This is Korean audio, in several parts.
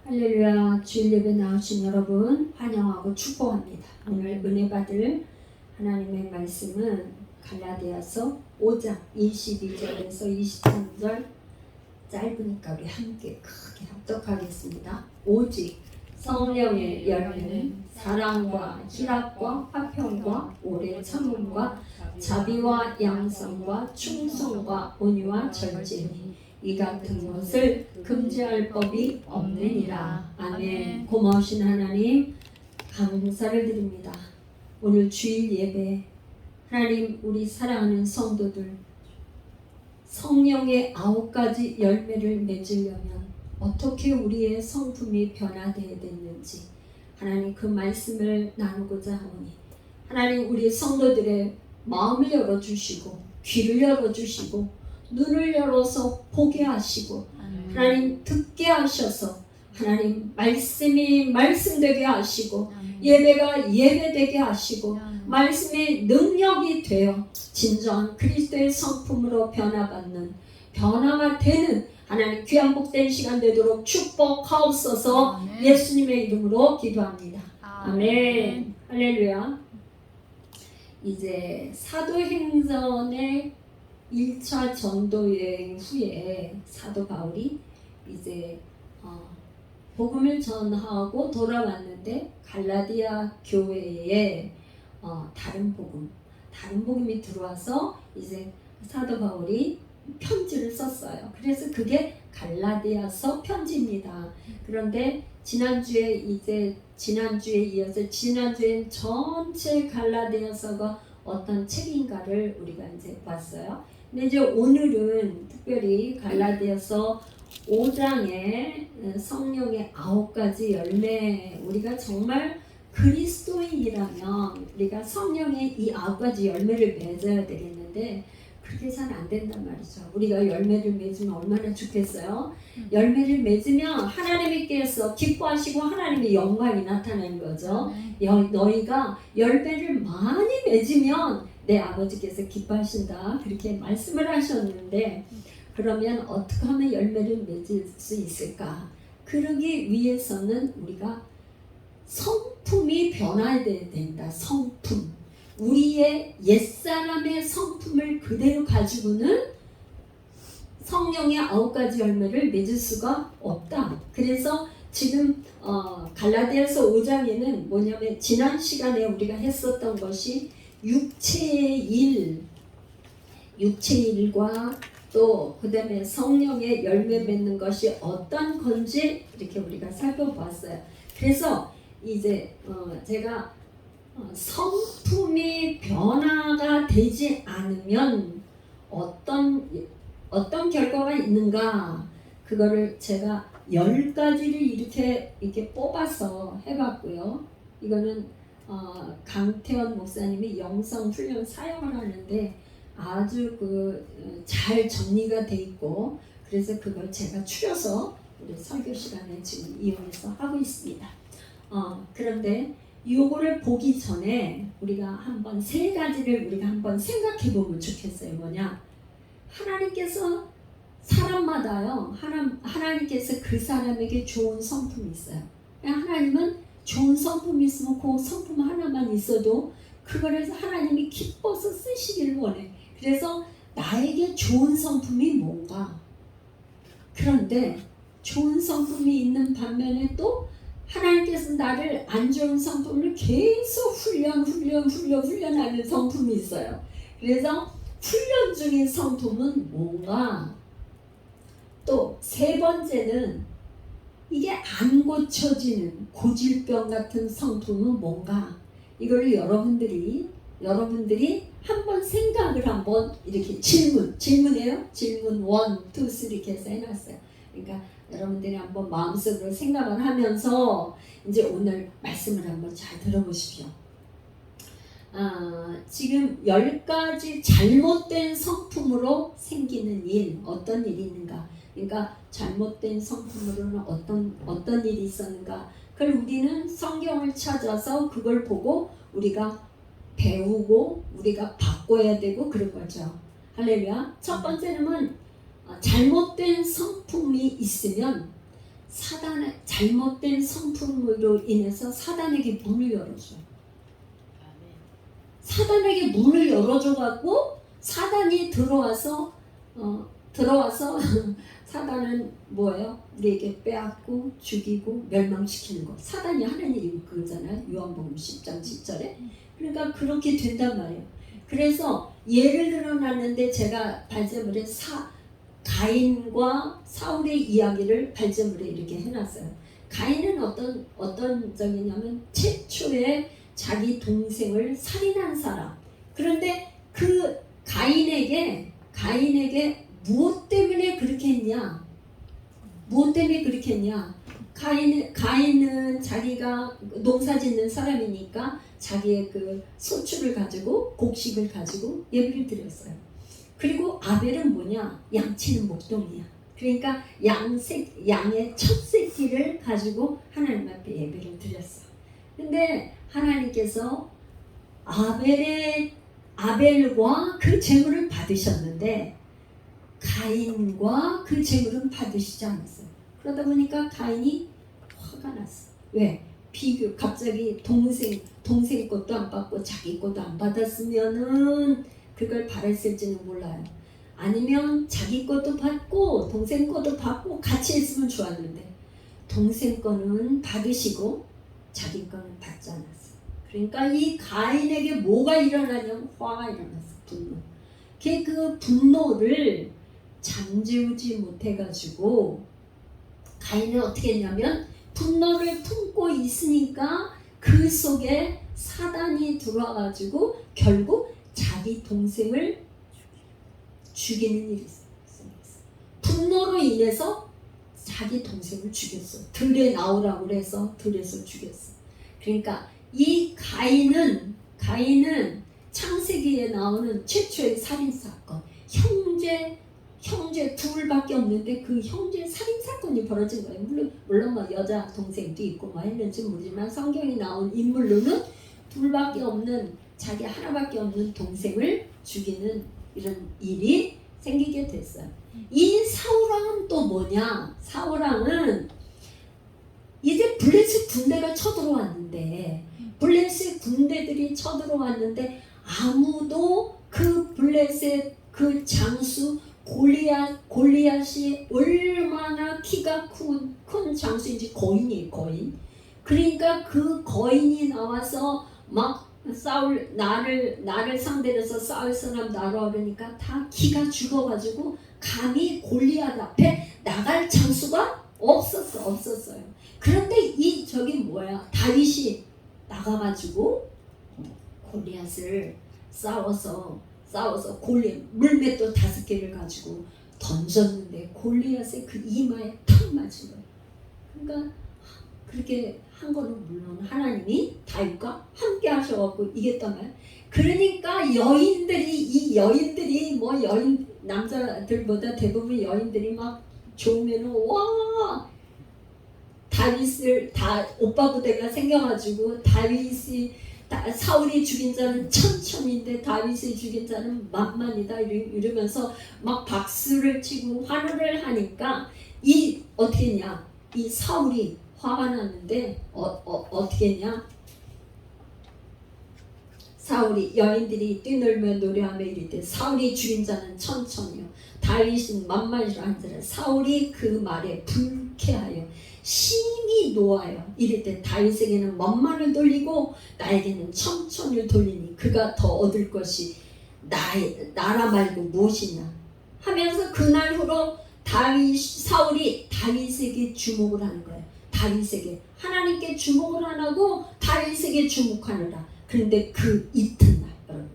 할렐루야. 주일 예배 나오신 여러분 환영하고 축복합니다. 오늘 은혜 받을 하나님의 말씀은 갈라디아서 5장 22절에서 23절 짧으니까 우리 함께 크게 합독하겠습니다. 오직 성령의 열매는 사랑과 희락과 화평과 오래 참음과 자비와 양성과 충성과 온유와 절제니 이 같은 것을 금지할 법이 없느니라. 아멘. 고마우신 하나님 감사를 드립니다. 오늘 주일 예배 하나님 우리 사랑하는 성도들 성령의 9가지 열매를 맺으려면 어떻게 우리의 성품이 변화되어야 되는지 하나님 그 말씀을 나누고자 하오니 하나님 우리 성도들의 마음을 열어주시고 귀를 열어주시고 눈을 열어서 보게 하시고 하나님 듣게 하셔서 하나님 말씀이 말씀되게 하시고 예배가 예배되게 하시고 말씀의 능력이 되어 진정한 그리스도의 성품으로 변화받는 변화가 되는 하나님 귀한 복된 시간 되도록 축복하옵소서. 예수님의 이름으로 기도합니다. 아멘. 할렐루야. 이제 사도행전의 1차 전도여행 후에 사도 바울이 이제 복음을 전하고 돌아왔는데 갈라디아 교회에 다른 복음이 들어와서 이제 사도 바울이 편지를 썼어요. 그래서 그게 갈라디아서 편지입니다. 그런데 지난주에 이어서 지난주엔 전체 갈라디아서가 어떤 책인가를 우리가 이제 봤어요. 근데 이제 오늘은 특별히 갈라디아서 5장의 성령의 9가지 열매, 우리가 정말 그리스도인이라면 우리가 성령의 이 9가지 열매를 맺어야 되겠는데 그렇게 잘 안 된단 말이죠. 우리가 열매를 맺으면 얼마나 좋겠어요. 열매를 맺으면 하나님께서 기뻐하시고 하나님의 영광이 나타나는 거죠. 너희가 열매를 많이 맺으면 내 아버지께서 기뻐하신다 그렇게 말씀을 하셨는데 그러면 어떻게 하면 열매를 맺을 수 있을까? 그러기 위해서는 우리가 성품이 변화해야 된다. 성품. 우리의 옛사람의 성품을 그대로 가지고는 성령의 9가지 열매를 맺을 수가 없다. 그래서 지금 갈라디아서 5장에는 뭐냐면 지난 시간에 우리가 했었던 것이 육체의 일과 또 그 다음에 성령의 열매 맺는 것이 어떤 건지 이렇게 우리가 살펴봤어요. 그래서 이제 제가 성품이 변화가 되지 않으면 어떤 결과가 있는가 그거를 제가 10가지를 이렇게 뽑아서 해봤고요. 이거는 강태원 목사님이 영성 훈련 사용을 하는데 아주 잘 정리가 돼 있고 그래서 그걸 제가 추려서 우리 설교 시간에 지금 이용해서 하고 있습니다. 그런데 요거를 보기 전에 우리가 한번 3가지를 우리가 한번 생각해 보면 좋겠어요. 뭐냐? 하나님께서 사람마다요. 하나님께서 그 사람에게 좋은 성품이 있어요. 하나님은 좋은 성품이 있으면 그 성품 하나만 있어도 그걸 해서 하나님이 기뻐서 쓰시기를 원해. 그래서 나에게 좋은 성품이 뭔가? 그런데 좋은 성품이 있는 반면에 또 하나님께서 나를 안 좋은 성품을 계속 훈련하는 성품이 있어요. 그래서 훈련 중인 성품은 뭔가? 또 3번째는 이게 안 고쳐지는 고질병 같은 성품은 뭔가? 이걸 여러분들이 한번 생각을 한번 이렇게 질문이에요. 질문 1, 2, 3 이렇게 해서 해놨어요. 그러니까 여러분들이 한번 마음속으로 생각을 하면서 이제 오늘 말씀을 한번 잘 들어보십시오. 지금 10가지 잘못된 성품으로 생기는 일, 어떤 일이 있는가? 그러니까 잘못된 성품으로는 어떤 일이 있었는가? 그걸 우리는 성경을 찾아서 그걸 보고 우리가 배우고 우리가 바꿔야 되고 그런 거죠. 할렐루야. 첫 번째는 잘못된 성품이 있으면 사단의 잘못된 성품으로 인해서 사단에게 문을 열어줘요. 사단에게 문을 열어줘갖고 사단이 들어와서 사단은 뭐예요? 우리에게 빼앗고 죽이고 멸망시키는 거. 사단이 하나님 그거잖아요. 요한복음 10장 10절에. 그러니까 그렇게 된단 말이에요. 그래서 예를 들어놨는데 제가 발제물에 가인과 사울의 이야기를 발제물에 이렇게 해놨어요. 가인은 어떤 적이냐면 최초의 자기 동생을 살인한 사람. 그런데 그 가인에게 무엇 때문에 그렇게 했냐? 무엇 때문에 그렇게 했냐? 가인은 자기가 농사짓는 사람이니까 자기의 그 소출을 가지고 곡식을 가지고 예배를 드렸어요. 그리고 아벨은 뭐냐? 양치는 목동이야. 그러니까 양의 첫 새끼를 가지고 하나님 앞에 예배를 드렸어. 근데 하나님께서 아벨과 그 제물을 받으셨는데 가인과 그 제물은 받으시지 않았어요. 그러다 보니까 가인이 화가 났어. 왜? 갑자기 동생 것도 안 받고 자기 것도 안 받았으면은 그걸 바랬을지는 몰라요. 아니면 자기 것도 받고 동생 것도 받고 같이 했으면 좋았는데 동생 거는 받으시고 자기 거는 받지 않았어. 그러니까 이 가인에게 뭐가 일어나냐면 화가 일어났어. 분노. 그 분노를 잠재우지 못해가지고 가인은 어떻게 했냐면 분노를 품고 있으니까 그 속에 사단이 들어와가지고 결국 자기 동생을 죽이는 일이 생겼어. 분노로 인해서 자기 동생을 죽였어. 들에 나오라고 그래서 들에서 죽였어. 그러니까 이 가인은 창세기에 나오는 최초의 살인사건, 형제 둘밖에 없는데 그 형제 살인사건이 벌어진 거예요. 물론 뭐 여자 동생도 있고 뭐 했는지 모르지만 성경에 나온 인물로는 둘밖에 없는 자기 하나밖에 없는 동생을 죽이는 이런 일이 생기게 됐어요. 이 사울왕은 또 뭐냐? 사울왕은 이제 블레셋 군대가 쳐들어왔는데 블레셋 군대들이 쳐들어왔는데 아무도 그 블레셋 그 장수 골리앗이 얼마나 키가 큰 장수인지 거인. 그러니까 그 거인이 나와서 막 나를 상대로 해서 싸울 사람 나라 그러니까 다 기가 죽어가지고 감히 골리앗 앞에 나갈 장수가 없었어요. 그런데 저기 뭐야? 다윗이 나가가지고 골리앗을 싸워서 골리앗 물맷돌 5개를 가지고 던졌는데 골리앗의 그 이마에 탁 맞은 거예요. 그러니까 그렇게 한 거는 물론 하나님이 다윗과 함께 하셔갖고 이겼단 말이에요. 그러니까 여인들이 뭐 여인 남자들보다 대부분 여인들이 막 좋으면은 와 다윗을 다 오빠 부대가 생겨가지고 사울이 죽인 자는 1000인데 다윗이 죽인 자는 10,000이다 이러면서 막 박수를 치고 환호를 하니까 어떻게 했냐? 이 사울이 화가 났는데 어떻게 했냐? 사울이 여인들이 뛰놀며 노래하며 이르되 사울이 죽인 자는 1000이요 다윗은 10,000이라 한지라 사울이 그 말에 불쾌하여 심히 노하여 이르되 다윗에게는 10,000을 돌리고 나에게는 1000을 돌리니 그가 더 얻을 것이 나라 말고 무엇이냐 하면서 그날 후로 사울이 다윗에게 주목을 하는 거예요. 다윗에게 하나님께 주목을 안 하고 다윗에게 주목하느라. 그런데 그 이튿날 여러분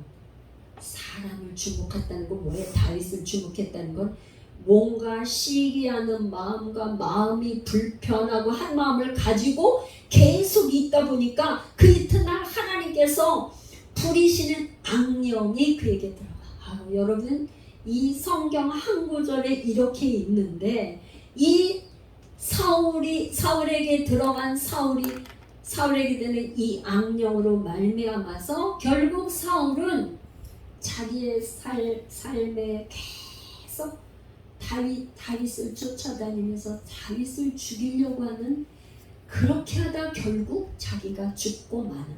사람을 주목했다는 건 뭐예요? 다윗을 주목했다는 건 뭔가 시기하는 마음과 마음이 불편하고 한 마음을 가지고 계속 있다 보니까 그 이튿날 하나님께서 부리시는 악령이 그에게 들어가. 여러분 이 성경 한 구절에 이렇게 있는데 이 사울에게 들어간 사울에게 되는 이 악령으로 말미암아서 결국 사울은 자기의 삶에 계속 다윗을 쫓아다니면서 다윗을 죽이려고 하는, 그렇게 하다 결국 자기가 죽고 마는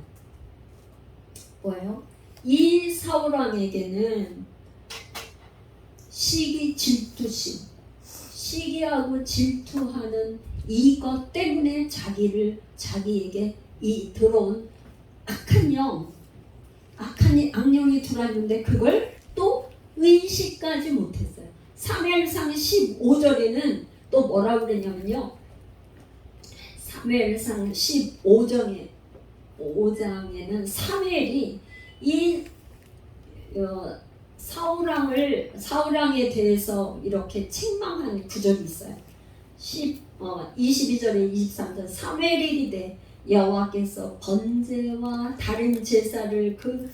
뭐예요? 이 사울왕에게는 시기, 질투심, 시기하고 질투하는 이것 때문에 자기에게 이 들어온 악령이 들어왔는데 그걸 또 의식까지 못했어요. 사무엘상 15절에는 또 뭐라고 그랬냐면요, 사무엘상 15장에는 사무엘이 이 사울왕에 대해서 이렇게 책망한 구절이 있어요. 22절에 23절, 사무엘이 이르되 여호와께서 번제와 다른 제사를 그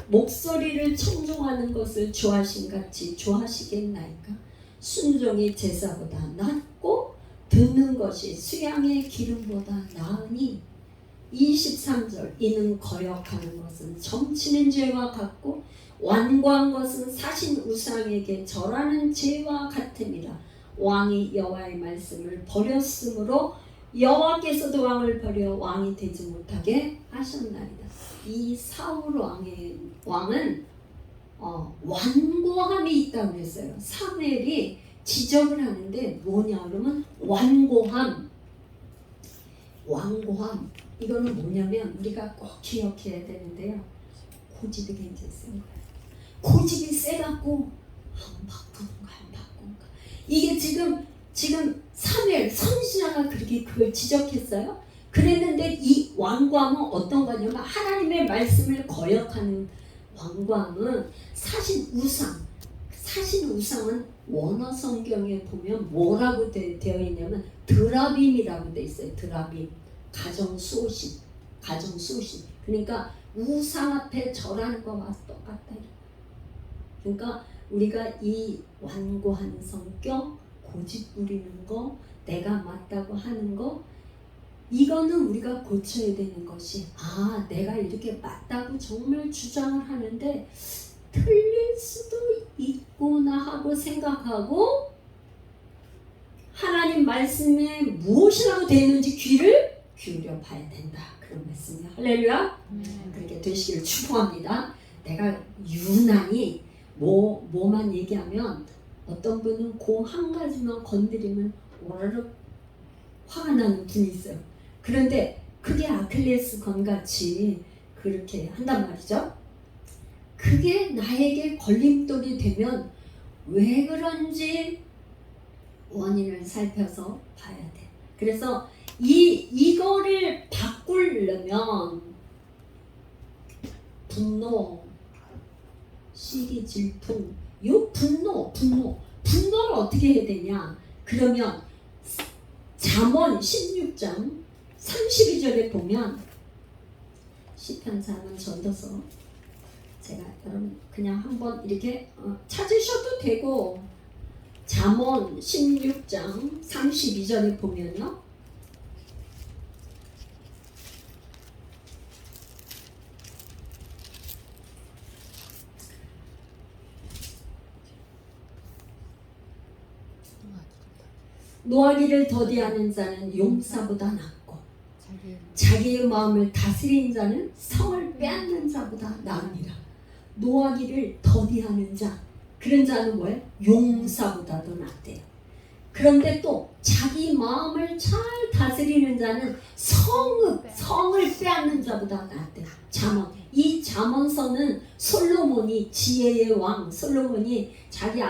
목소리를 청종하는 것을 좋아하신 같이 좋아하시겠나이까? 순종이 제사보다 낫고 듣는 것이 수양의 기름보다 나으니. 23절, 이는 거역하는 것은 점치는 죄와 같고 완고한 것은 사신 우상에게 절하는 죄와 같음이라. 왕이 여호와의 말씀을 버렸으므로 여호와께서도 왕을 버려 왕이 되지 못하게 하셨나이다. 이 사울 왕은 완고함이 있다고 그랬어요. 사무엘이 지적을 하는데 뭐냐 그러면 완고함. 이거는 뭐냐면 우리가 꼭 기억해야 되는데요, 고집이 굉장히 센 거예요. 고집이 세갖고 안 바꾸는가. 이게 지금 사무엘 선지자가 그렇게 그걸 지적했어요. 그랬는데 이 완고함은 어떤 거냐면 하나님의 말씀을 거역하는 완고함은 사신 우상은 원어 성경에 보면 뭐라고 되어 있냐면 드라빔이라고 되어 있어요. 드라빔, 가정수호신. 그러니까 우상 앞에 절하는 거와 똑같다. 그러니까 우리가 이 완고한 성격, 고집 부리는 거, 내가 맞다고 하는 거, 이거는 우리가 고쳐야 되는 것이, 내가 이렇게 맞다고 정말 주장을 하는데 틀릴 수도 있구나 하고 생각하고 하나님 말씀에 무엇이라고 되어 있는지 귀를 기울여 봐야 된다. 그런 말씀이에요. 할렐루야. 그렇게 되시기를 축복합니다. 내가 유난히 뭐만 얘기하면 어떤 분은 그 한 가지만 건드리면 오르륵 화가 나는 분이 있어요. 그런데 그게 아킬레스 건같이 그렇게 한단 말이죠. 그게 나에게 걸림돌이 되면 왜 그런지 원인을 살펴서 봐야 돼. 그래서 이거를 바꾸려면 분노, 시기, 질투, 요 분노를 어떻게 해야 되냐? 그러면 잠언 16장 32절에 보면, 시편 잠언 전도서, 제가 여러분 그냥 한번 이렇게 찾으셔도 되고, 잠언 16장 32절에 보면요, 노하기를 더디하는 자는 용사보다 낫고 자기의 마음을 다스리는 자는 성을 빼앗는 자보다 나으니라. 노하기를 더디하는 자, 그런 자는 뭐예요? 용사보다도 낫대요. 그런데 또 자기 마음을 잘 다스리는 자는 성을 빼앗는 자보다 낫대요. 잠언. 이 잠언서는 솔로몬이, 지혜의 왕 솔로몬이, 자기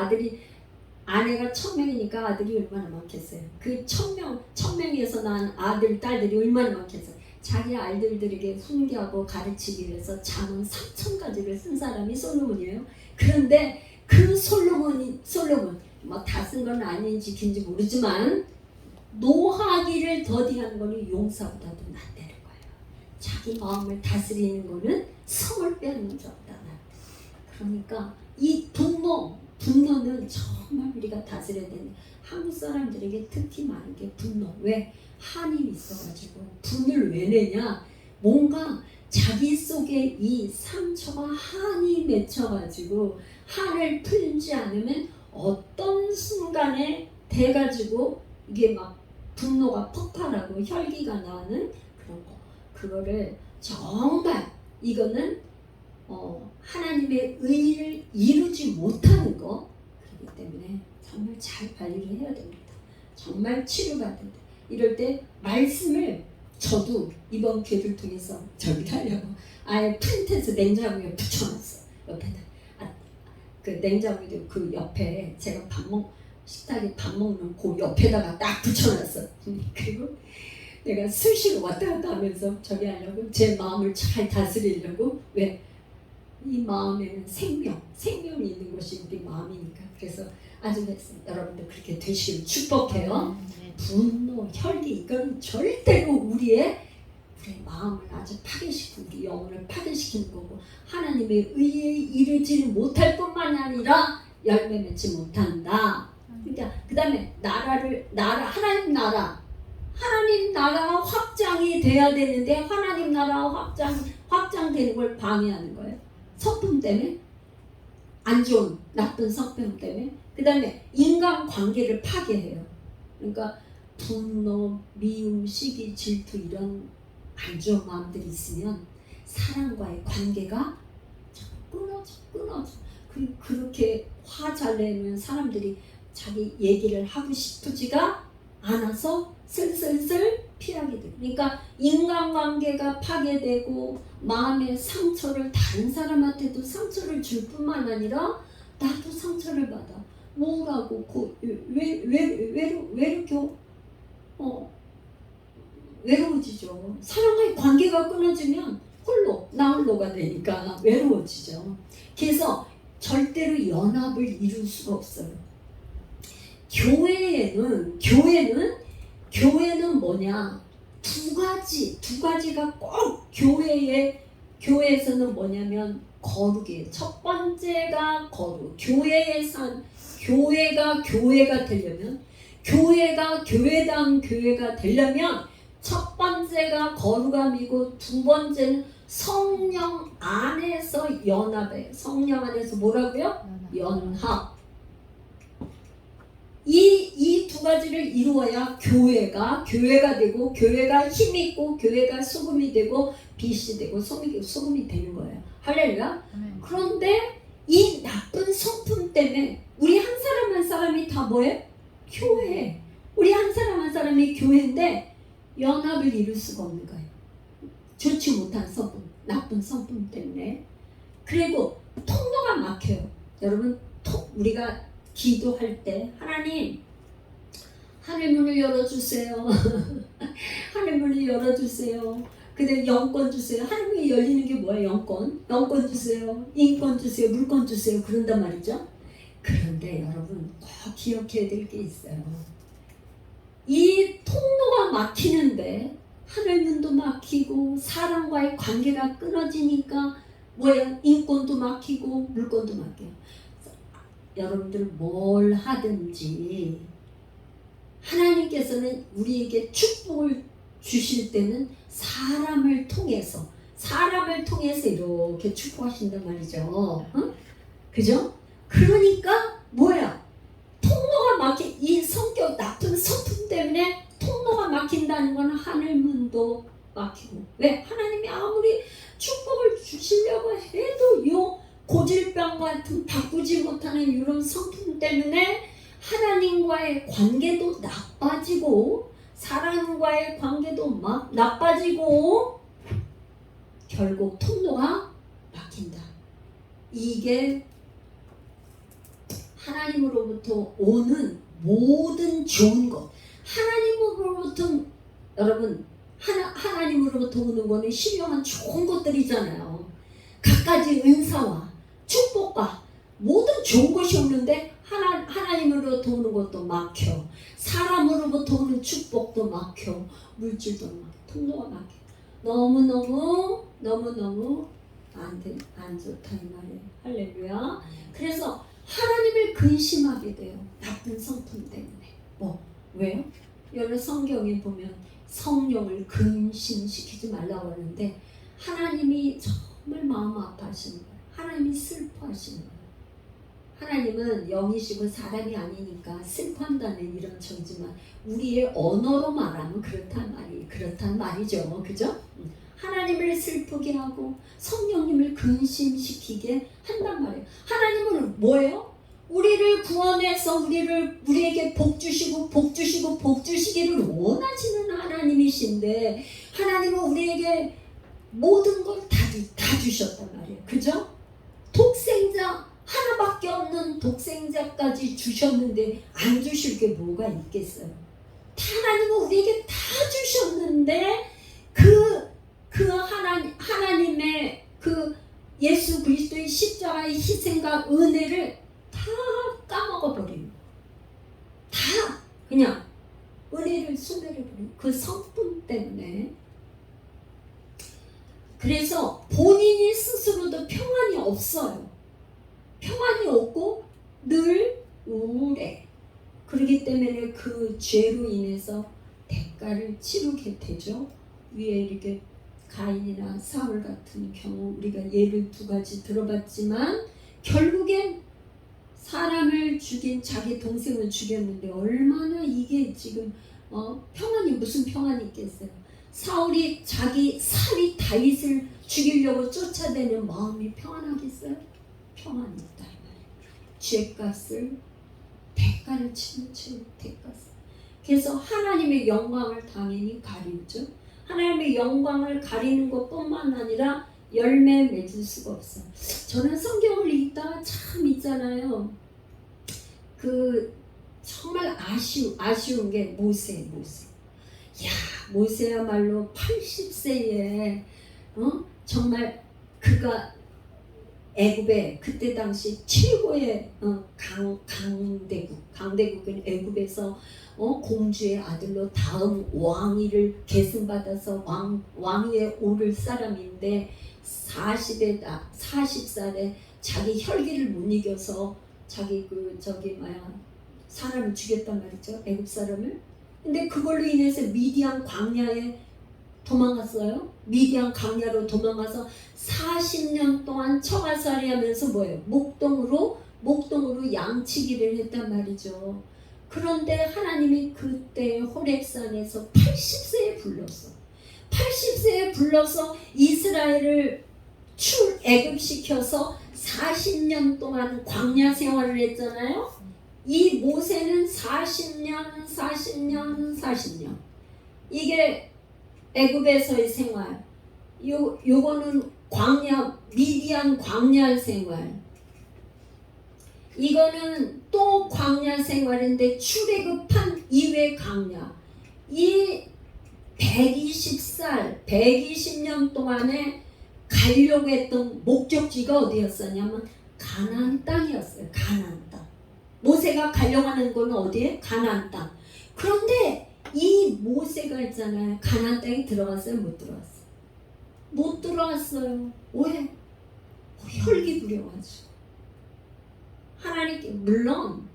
아내가 1000명이니까 아들이 얼마나 많겠어요. 그 1000명에서 난 아들, 딸들이 얼마나 많겠어요. 자기 아이들에게 훈계하고 가르치기 위해서 잠언 3000가지를 쓴 사람이 솔로몬이에요. 그런데 그 솔로몬 뭐 다 쓴 건 아닌지 긴지 모르지만 노하기를 더디하는 거는 용사보다도 낫다는 거예요. 자기 마음을 다스리는 거는 성을 빼앗는 자보다 낫다. 그러니까 이 분노는 정말 우리가 다스려야 되는, 한국 사람들에게 특히 많은 게 분노. 왜? 한이 있어가지고. 분을 왜 내냐? 뭔가 자기 속에 이 상처가 한이 맺혀가지고 한을 풀지 않으면 어떤 순간에 돼가지고 이게 막 분노가 폭발하고 혈기가 나는 그런 거. 그거를 정말 이거는 하나님의 의를 이루지 못하는 거. 그렇기 때문에 정말 잘 관리를 해야 됩니다. 정말 치료가 된다. 이럴 때 말씀을 저도 이번 기회를 통해서 저기 하려고 아예 프린트해서 냉장고에 붙여놨어요. 옆에다. 그 냉장고에 그 옆에 제가 식탁에 밥 먹는 그 옆에다가 딱 붙여놨어요. 그리고 내가 수시로 왔다 갔다 하면서 저기 하려고 제 마음을 잘 다스리려고 왜? 이 마음에는 생명이 있는 것이 우리 마음이니까. 그래서 아주 했어요. 여러분들 그렇게 되시길 축복해요. 분노, 혈기 이건 절대로 우리의 마음을 아주 파괴시키고 우리 영혼을 파괴시키는 거고 하나님의 의에 이르지 못할 뿐만 아니라 열매 맺지 못한다. 그러니까 그 다음에 하나님 나라가 확장이 돼야 되는데 하나님 나라가 확장되는 걸 방해하는 거예요. 성품 때문에, 안 좋은 나쁜 성품 때문에. 그 다음에 인간관계를 파괴해요. 그러니까 분노, 미움, 시기, 질투 이런 안 좋은 마음들이 있으면 사람과의 관계가 끊어져. 그렇게 화 잘 내면 사람들이 자기 얘기를 하고 싶지가 않아서 슬슬슬 피하게 돼요. 그러니까 인간관계가 파괴되고 마음의 상처를 다른 사람한테도 상처를 줄 뿐만 아니라 나도 상처를 받아. 뭐라고 왜 이렇게 외로워지죠. 사람과의 관계가 끊어지면 나 홀로가 되니까 외로워지죠. 그래서 절대로 연합을 이룰 수가 없어요. 교회는 뭐냐? 두 가지가 꼭 교회에서는 뭐냐면 거룩이에요. 첫 번째가 거룩. 교회가 되려면 교회다운 교회가 되려면 첫 번째가 거룩함이고 두 번째는 성령 안에서 연합이에요. 성령 안에서 뭐라고요? 연합. 이 두 가지를 이루어야 교회가 되고 교회가 힘이 있고 교회가 소금이 되고 빛이 되고 소금이 되는 거예요. 할렐루야. 그런데 이 나쁜 성품 때문에 우리 한 사람 한 사람이 다 뭐예요? 교회. 우리 한 사람 한 사람이 교회인데 연합을 이룰 수가 없는 거예요. 좋지 못한 성품, 나쁜 성품 때문에. 그리고 통로가 막혀요. 여러분 우리가 기도할 때 하나님 하늘문을 열어주세요. 하늘문을 열어주세요. 근데 영권 주세요. 하늘문이 열리는 게 뭐예요? 영권 주세요. 인권 주세요. 물권 주세요. 그런단 말이죠. 그런데 여러분 꼭 기억해야 될 게 있어요. 이 통로가 막히는데 하늘문도 막히고 사람과의 관계가 끊어지니까 뭐예요? 인권도 막히고 물권도 막혀요. 여러분들 뭘 하든지 하나님께서는 우리에게 축복을 주실 때는 사람을 통해서 이렇게 축복하신단 말이죠. 응? 그죠? 그러니까 뭐야? 통로가 막힌 이 성격 나쁜 성품 때문에 통로가 막힌다는 건 하늘문도 막히고. 왜? 하나님이 아무리 축복을 주시려고 해도 요 고질병 같은 바꾸지 못하는 이런 성품 때문에 하나님과의 관계도 나빠지고 사람과의 관계도 막 나빠지고 결국 통로가 막힌다. 이게 하나님으로부터 오는 모든 좋은 것. 하나님으로부터 여러분 하나님으로부터 오는 거는 신령한 좋은 것들이잖아요. 갖가지 은사와 축복과 모든 좋은 것이 오는데 하나님으로부터 오는 것도 막혀. 사람으로부터 오는 축복도 막혀. 물질도 막혀. 통로가 막혀. 너무너무 안 좋다 이 말이에요. 할렐루야. 그래서 하나님을 근심하게 돼요. 나쁜 성품 때문에. 왜요? 여러 성경에 보면 성령을 근심시키지 말라고 하는데 하나님이 정말 마음 아파하시는 거예요. 하나님이 슬퍼하시는 거예요. 하나님은 영이시고 사람이 아니니까 슬퍼한다는 이런 정지만 우리의 언어로 말하면 그렇단 말이죠. 그죠? 하나님을 슬프게 하고 성령님을 근심시키게 한단 말이에요. 하나님은 뭐예요? 우리를 구원해서 우리에게 복 주시고 복 주시기를 원하시는 하나님이신데 하나님은 우리에게 모든 걸 다 주셨단 말이에요. 그죠? 독생자 하나밖에 없는 독생자까지 주셨는데 안 주실 게 뭐가 있겠어요? 하나님은 우리에게 다 주셨는데 하나님의 그 예수 그리스도의 십자가의 희생과 은혜를 다 까먹어버리는 다 그냥 은혜를 소멸해버리는 그 성품 때문에 그래서 본인이 스스로도 평안이 없어요. 평안이 없고 늘 우울해. 그렇기 때문에 그 죄로 인해서 대가를 치르게 되죠. 위에 이렇게 가인이나 사울 같은 경우 우리가 예를 두 가지 들어봤지만 결국엔 사람을 죽인 자기 동생을 죽였는데 얼마나 이게 지금 평안이 무슨 평안이 있겠어요. 사울이 자기 사위 다윗을 죽이려고 쫓아대는 마음이 평안하겠어요? 평안이 없다 이 말이에요. 죄값을 대가를 치는 대가스. 그래서 하나님의 영광을 당연히 가리죠. 하나님의 영광을 가리는 것뿐만 아니라 열매 맺을 수가 없어요. 저는 성경을 읽다가 참 있잖아요. 정말 아쉬운 게 모세. 야, 모세야말로 80세에 정말 그가 애굽의 그때 당시 최고의 강대국은 애굽에서 공주의 아들로 다음 왕위를 계승받아서 왕위에 오를 사람인데 40살에 자기 혈기를 못 이겨서 자기 사람을 죽였단 말이죠. 애굽 사람을. 근데 그걸로 인해서 미디안 광야에 도망갔어요. 미디안 광야로 도망가서 40년 동안 처가살이 하면서 뭐예요? 목동으로 양치기를 했단 말이죠. 그런데 하나님이 그때 호렙산에서 80세에 불러서 이스라엘을 출애굽시켜서 40년 동안 광야 생활을 했잖아요. 이 모세는 40년 이게 애굽에서의 생활, 요거는 미디안 광야 생활, 이거는 또 광야 생활인데 출애굽한 이외 광야. 이 120년 동안에 가려고 했던 목적지가 어디였었냐면 가나안 땅이었어요. 가나안 땅. 모세가 가려고 하는 건 어디에? 가나안 땅. 그런데 이 모세가 있잖아요. 가나안 땅에 들어갔어요? 못 들어갔어요? 못 들어갔어요. 왜? 혈기 부려가지고. 하나님께 물론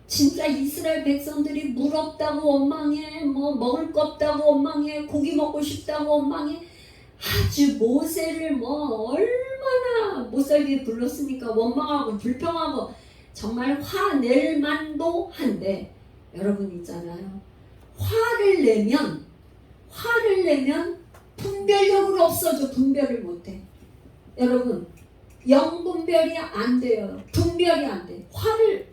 진짜 이스라엘 백성들이 물 없다고 원망해, 먹을 거 없다고 원망해, 고기 먹고 싶다고 원망해. 아주 모세를 얼마나 못살게 불렀으니까 원망하고 불평하고 정말 화낼 만도 한데 여러분 있잖아요. 화를 내면 분별력으로 없어져. 분별을 못해. 여러분 영분별이 안 돼요. 분별이 안 돼. 화를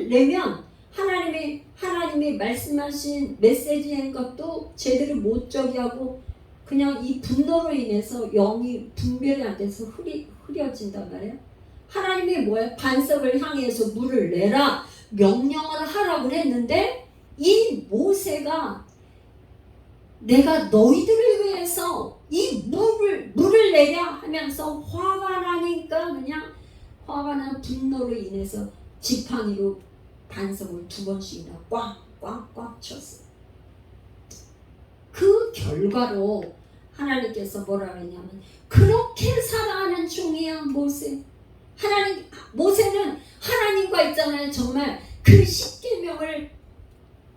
내면 하나님이 말씀하신 메시지인 것도 제대로 못 저기하고 그냥 이 분노로 인해서 영이 분별이 안 돼서 흐려진단 말이에요. 하나님이 뭐예요? 반석을 향해서 물을 내라 명령을 하라고 했는데 이 모세가 내가 너희들을 위해서 이 물을 내려 하면서 화가 나니까 그냥 화가 난 분노로 인해서 지팡이로 반석을 2번씩이나 꽉 쳤어요. 그 결과로 하나님께서 뭐라고 했냐면 그렇게 살아가는 중이야 모세. 모세는 하나님과 있잖아요. 정말 그 십계명을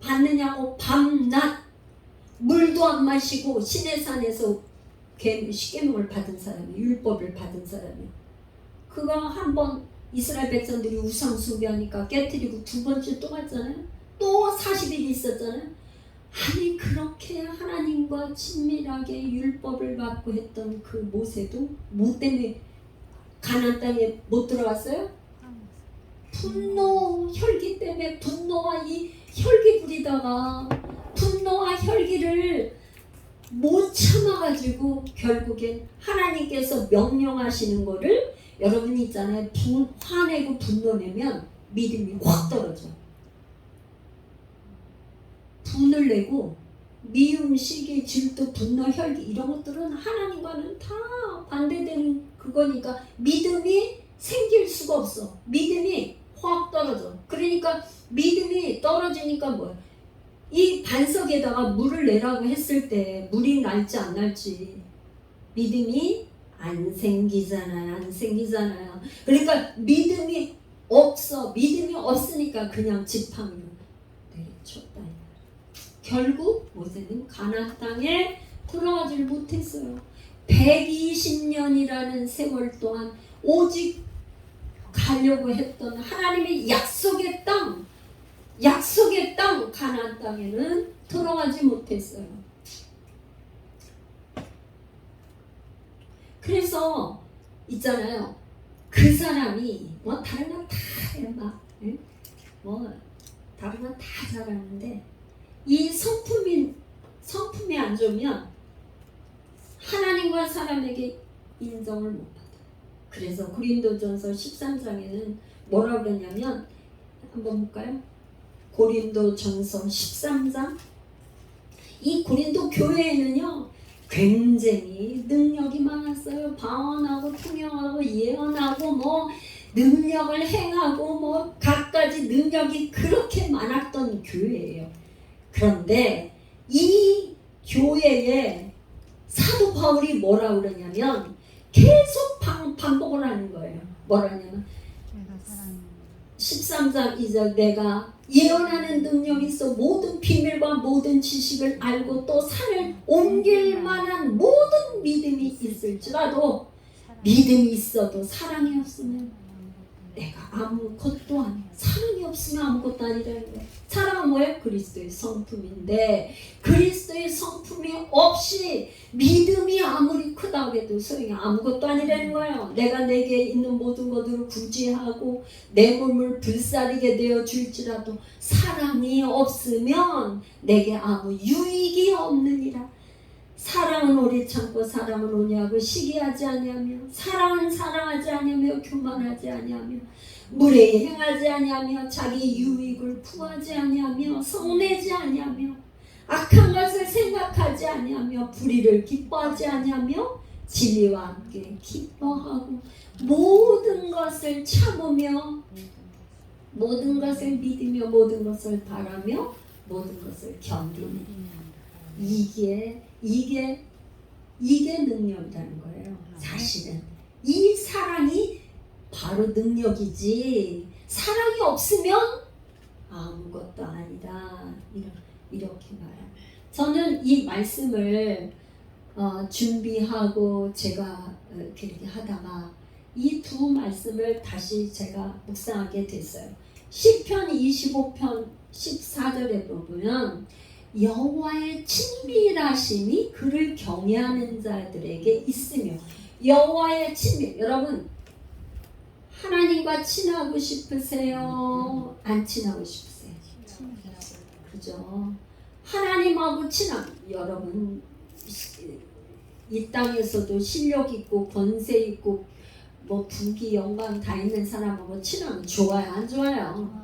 받느냐고 밤낮 물도 안 마시고 시내산에서 십계명을 받은 사람이 율법을 받은 사람이 그거 한번 이스라엘 백성들이 우상 숭배하니까 깨뜨리고 두 번째 또 갔잖아요. 또 40일 있었잖아요. 아니 그렇게 하나님과 친밀하게 율법을 받고 했던 그 모세도 뭐 때문에 가나안 땅에 못 들어갔어요? 분노, 혈기 때문에 분노와 이 혈기 부리다가 분노와 혈기를 못 참아가지고 결국엔 하나님께서 명령하시는 거를 여러분 있잖아요. 화내고 분노내면 믿음이 확 떨어져. 분을 내고 미움, 시기, 질투, 분노, 혈기 이런 것들은 하나님과는 다 반대되는 그거니까 믿음이 생길 수가 없어. 믿음이 확 떨어져. 그러니까 믿음이 떨어지니까 뭐야? 이 반석에다가 물을 내라고 했을 때 물이 날지 안 날지 믿음이 안 생기잖아요. 안 생기잖아요. 그러니까 믿음이 없어. 믿음이 없으니까 그냥 지팡이로 내리쳤다. 결국 모세는 가나안 땅에 들어가질 못했어요. 120년이라는 세월 동안 오직 가려고 했던 하나님의 약속의 땅 가나안 땅에는 들어가지 못했어요. 그래서 있잖아요. 그 사람이 뭐 다른 건 다 해요. 뭐 다른 건 다 잘하는데 이 성품이 안 좋으면 하나님과 사람에게 인정을 못 받아요. 그래서 고린도전서 13장에는 뭐라고 그러냐면 한번 볼까요? 고린도전서 13장. 이 고린도 교회에는요 굉장히 능력이 많았어요. 방언하고 통역하고 예언하고 뭐 능력을 행하고 뭐 갖가지 능력이 그렇게 많았던 교회예요. 그런데 이 교회에 사도 바울이 뭐라 그러냐면 계속 반복을 하는 거예요. 뭐라냐면 13장 2절 내가 예언하는 능력이 있어 모든 비밀과 모든 지식을 알고 또 산을 옮길 만한 모든 믿음이 있을지라도 믿음이 있어도 사랑이 없으면 내가 아무것도 아니야. 사랑이 없으면 아무것도 아니라는 거야. 사랑은 뭐예요? 그리스도의 성품인데 그리스도의 성품이 없이 믿음이 아무리 크다고 해도 소용이 아무것도 아니라는 거예요. 내가 내게 있는 모든 것들을 구제하고 내 몸을 불사르게 되어 줄지라도 사랑이 없으면 내게 아무 유익이 없느니라. 사랑은 오래 참고 사랑은 온유하고 시기하지 아니하며 사랑은 사랑하지 아니하며 교만하지 아니하며 무례히 행하지 아니하며 자기 유익을 구하지 아니하며 성내지 아니하며 악한 것을 생각하지 아니하며 불의를 기뻐하지 아니하며 진리와 함께 기뻐하고 모든 것을 참으며 모든 것을 믿으며 모든 것을 바라며 모든 것을 견디는 이게 능력이라는 거예요. 사실은 이 사랑이 바로 능력이지 사랑이 없으면 아무것도 아니다. 이렇게 말합니다. 저는 이 말씀을 준비하고 제가 이렇게 하다가 이 두 말씀을 다시 제가 묵상하게 됐어요. 시편 25편 14절에 보면 여호와의 친밀하심이 그를 경외하는 자들에게 있으며 여호와의 친밀 여러분 하나님과 친하고 싶으세요? 안 친하고 싶으세요? 그죠? 하나님하고 친함 여러분 이 땅에서도 실력 있고 권세 있고 뭐 부귀 영광 다 있는 사람하고 친하면 좋아요? 안 좋아요?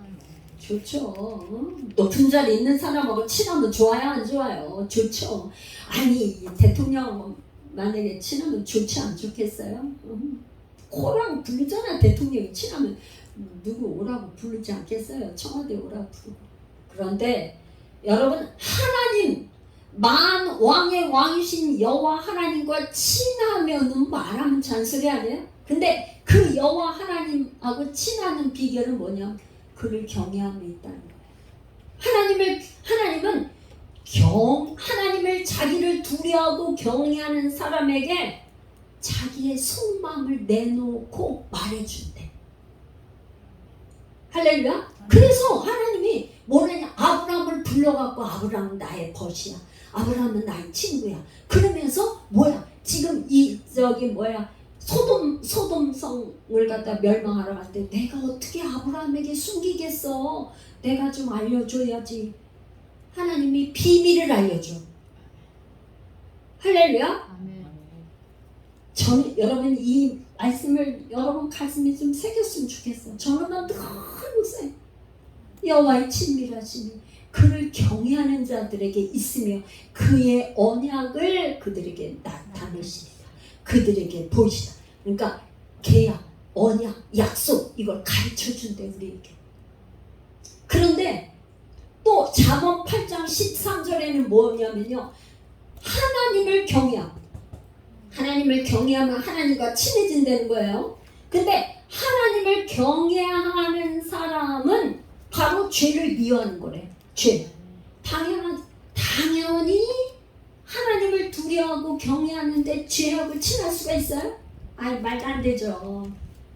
좋죠. 높은 자리 있는 사람하고 친하면 좋아요? 안 좋아요? 좋죠. 아니 대통령 만약에 친하면 좋지 안 좋겠어요? 코라고 부르잖아. 대통령이 친하면 누구 오라고 부르지 않겠어요? 청와대 오라고 부르고. 그런데 여러분 하나님 만왕의 왕이신 여호와 하나님과 친하면은 말하면 잔소리 아니에요? 근데 그 여호와 하나님하고 친하는 비결은 뭐냐? 그를 경외함에 있다는 거예요. 하나님을 자기를 두려워하고 경외하는 사람에게 자기의 속마음을 내놓고 말해준대. 할렐루야. 그래서 하나님이 뭐냐냐, 아브라함을 불러갖고 아브라함은 나의 벗이야, 아브라함은 나의 친구야. 그러면서 뭐야, 지금 이 저기 뭐야, 소돔성을 갖다 멸망하러 갈 때 내가 어떻게 아브라함에게 숨기겠어? 내가 좀 알려줘야지. 하나님이 비밀을 알려줘. 할렐루야. 여러분 이 말씀을 여러분 가슴에 좀 새겼으면 좋겠어. 저는 너무 세. 여호와의 친밀하심이 그를 경외하는 자들에게 있으며 그의 언약을 그들에게 나타내시리라. 그들에게 보이시다. 그러니까 계약, 언약, 약속 이걸 가르쳐준대 우리에게. 그런데 또 잠언 8장 13절에는 뭐냐면요, 하나님을 경외하면 하나님과 친해진다는 거예요. 근데 하나님을 경외하는 사람은 바로 죄를 미워하는 거래. 죄. 당연히 하나님을 두려워하고 경외하는데 죄하고 친할 수가 있어요? 아니, 말도 안 되죠.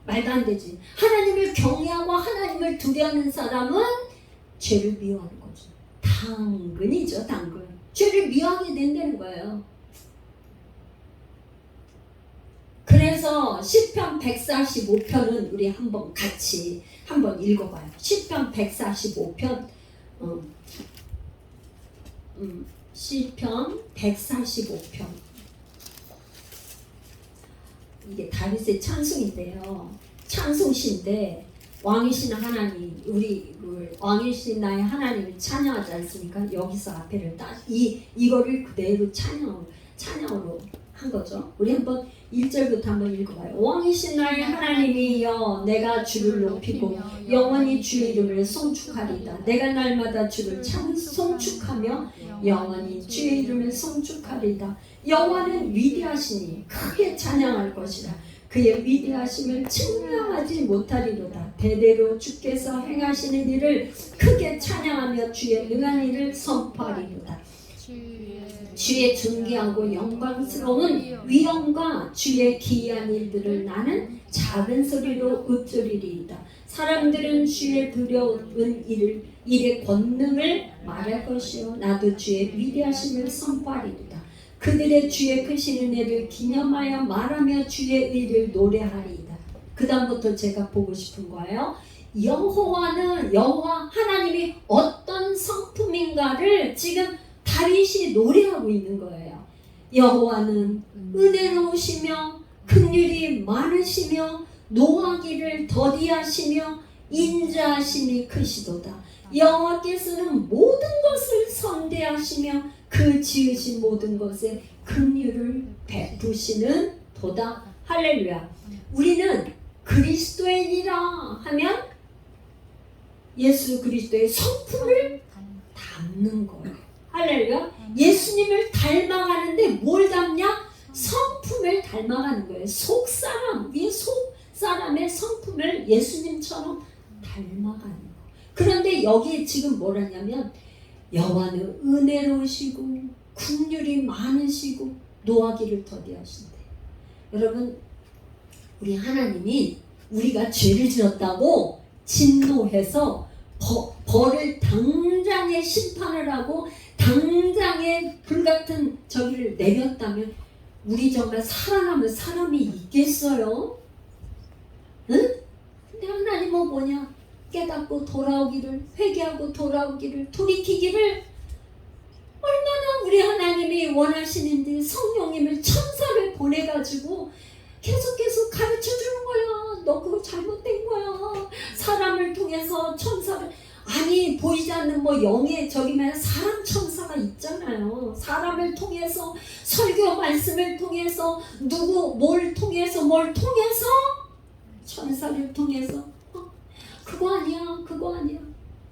말도 안 되지. 하나님을 경외하고 하나님을 두려워하는 사람은 죄를 미워하는 거죠. 당근이죠, 당근. 죄를 미워하게 된다는 거예요. 그래서 시편 145편은 우리 한번 같이 한번 읽어봐요. 시편 145편, 시편 145편. 이게 다윗의 찬송인데요. 찬송시인데 왕이신 하나님, 우리 왕이신 나의 하나님을 찬양하지 않습니까? 여기서 앞에를 이거를 그대로 찬양으로 한 거죠. 우리 한번 1절부터 한번 읽어봐요. 왕이신 나의 하나님이여, 내가 주를 높이고 영원히 주의 이름을 송축하리다. 내가 날마다 주를 송축하며 영원히 주의 이름을 송축하리다. 여호와는 위대하시니 크게 찬양할 것이라. 그의 위대하심을 측량하지 못하리로다. 대대로 주께서 행하시는 일을 크게 찬양하며 주의 능한 일을 선포하리로다. 주의 존귀하고 영광스러운 위엄과 주의 기이한 일들을 나는 작은 소리로 읊조리리이다. 사람들은 주의 두려운 일의 권능을 말할 것이요, 나도 주의 위대하심을 선포하리이다. 그들의 주의 크신 은혜를 기념하여 말하며 주의 의를 노래하리이다. 그 다음부터 제가 보고 싶은 거예요. 여호와 하나님이 어떤 성품인가를 지금 다윗이 노래하고 있는 거예요. 여호와는 은혜로우시며 긍휼이 많으시며 노하기를 더디하시며 인자하심이 크시도다. 여호와께서는 모든 것을 선대하시며 그 지으신 모든 것에 긍휼을 베푸시는 도다. 할렐루야. 우리는 그리스도인이라 하면 예수 그리스도의 성품을 담는 거예요. 할렐루야. 예수님을 닮아가는데 뭘 닮냐? 성품을 닮아가는 거예요. 속사람의 성품을 예수님처럼 닮아가는 거예요. 그런데 여기에 지금 뭐라냐면 여호와는 은혜로우시고 긍휼이 많으시고 노하기를 더디하신대. 여러분, 우리 하나님이 우리가 죄를 지었다고 진노해서 벌을 당장에 심판을 하고 당장에 불같은 저기를 내렸다면 우리 정말 살아남을 사람이 있겠어요? 응? 근데 하나님은 뭐냐? 깨닫고 돌아오기를, 회개하고 돌아오기를, 돌이키기를 얼마나 우리 하나님이 원하시는데 성령님을 천사를 보내가지고 계속 가르쳐주는 거야. 너 그거 잘못된 거야. 사람을 통해서 천사를, 아니 보이지 않는 뭐 영의 저기면 사람 천사가 있잖아요. 사람을 통해서, 설교 말씀을 통해서, 뭘 통해서 천사를 통해서 그거 아니야.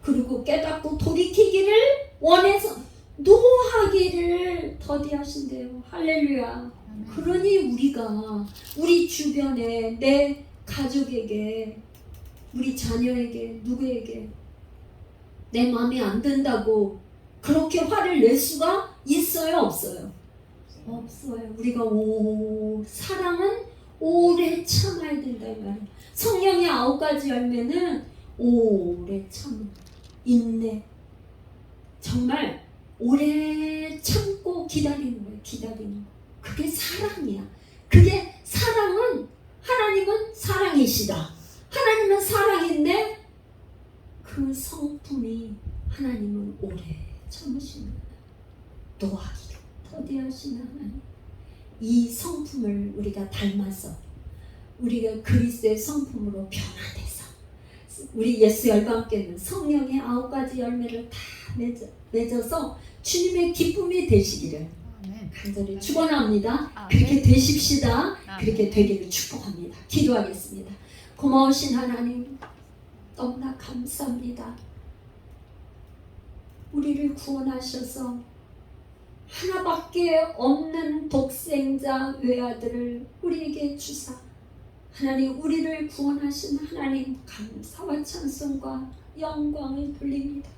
그리고 깨닫고 돌이키기를 원해서 노하기를 더디하신대요. 할렐루야. 그러니 우리가 우리 주변에 내 가족에게, 우리 자녀에게, 누구에게 내 마음에 안 든다고 그렇게 화를 낼 수가 있어요, 없어요? 없어요. 우리가 사랑은 오래 참아야 된다 이 말이에요. 성령의 9가지 열매는 오래 참 인내, 정말 오래 참고 기다리는 거예요. 기다리는 거. 그게 사랑이야. 그게 사랑은, 하나님은 사랑이시다. 하나님은 사랑인데 그 성품이 하나님은 오래 참으시는, 노하기를 더디하시는 하나님. 이 성품을 우리가 닮아서 우리가 그리스도의 성품으로 변화돼서 우리 예수 열방교회는 성령의 9가지 열매를 다 맺어서 주님의 기쁨이 되시기를 간절히 축원합니다. 그렇게 되십시다. 그렇게 되기를 축복합니다. 기도하겠습니다. 고마우신 하나님, 너무나 감사합니다. 우리를 구원하셔서 하나밖에 없는 독생자 외아들을 우리에게 주사, 하나님, 우리를 구원하신 하나님, 감사와 찬송과 영광을 돌립니다.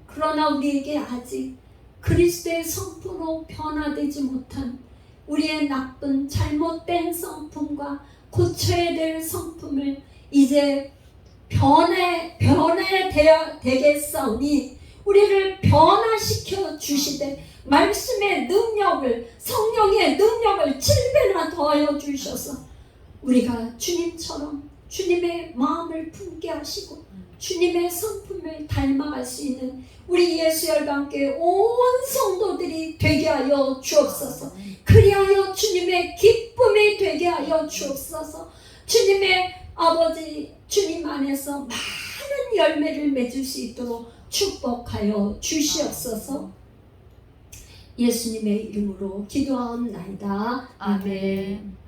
그러나 우리에게 아직 그리스도의 성품으로 변화되지 못한 우리의 나쁜 잘못된 성품과 고쳐야 될 성품을 이제 되겠사오니 우리를 변화시켜 주시되 말씀의 능력을, 성령의 능력을 7배나 더하여 주셔서 우리가 주님처럼 주님의 마음을 품게 하시고 주님의 성품을 닮아갈 수 있는 우리 예수 열방교회 온 성도들이 되게 하여 주옵소서. 그리하여 주님의 기쁨이 되게 하여 주옵소서. 주님의 아버지, 주님 안에서 많은 열매를 맺을 수 있도록 축복하여 주시옵소서. 예수님의 이름으로 기도하옵나이다. 아멘.